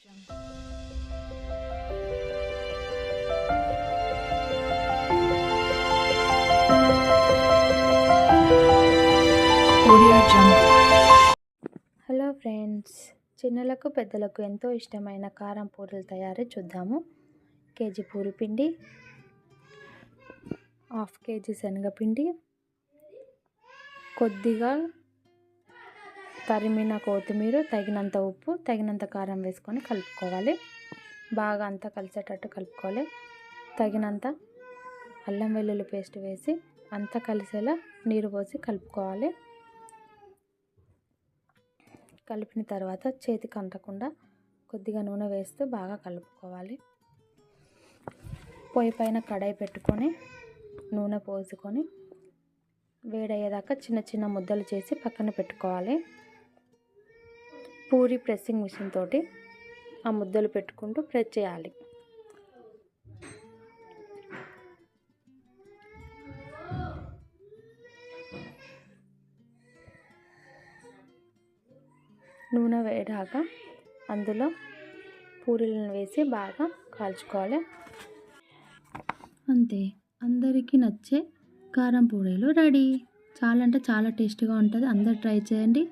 jungle. Audio jungle. Hello friends, చిన్నలకు పెద్దలకు ఎంతో ఇష్టమైన కారం పూరీల తయారీ చూద్దాము. కేజీ పూరి పిండి, హాఫ్ కేజీ శనగపిండి, కొద్దిగా తరిమిన కొత్తిమీర, తగినంత ఉప్పు, తగినంత కారం వేసుకొని కలుపుకోవాలి. బాగా అంతా కలిసేటట్టు కలుపుకోవాలి. తగినంత అల్లం వెల్లుల్లి పేస్ట్ వేసి అంతా కలిసేలా నీరు పోసి కలుపుకోవాలి. కలిపిన తర్వాత చేతికి అంటకుండా కొద్దిగా నూనె వేస్తూ బాగా కలుపుకోవాలి. పొయ్యి పైన కడాయి పెట్టుకొని నూనె పోసుకొని వేడయ్యేదాకా చిన్న చిన్న ముద్దలు చేసి పక్కన పెట్టుకోవాలి. పూరి ప్రెస్సింగ్ మిషన్ తోటి ఆ ముద్దలు పెట్టుకుంటూ ప్రెస్ చేయాలి. నూనె వేడాక అందులో పూరీలను వేసి బాగా కాల్చుకోవాలి. అంతే, అందరికీ నచ్చే కారం పూరీలు రెడీ. చాలా అంటే చాలా టేస్టీగా ఉంటుంది. అందరు ట్రై చేయండి.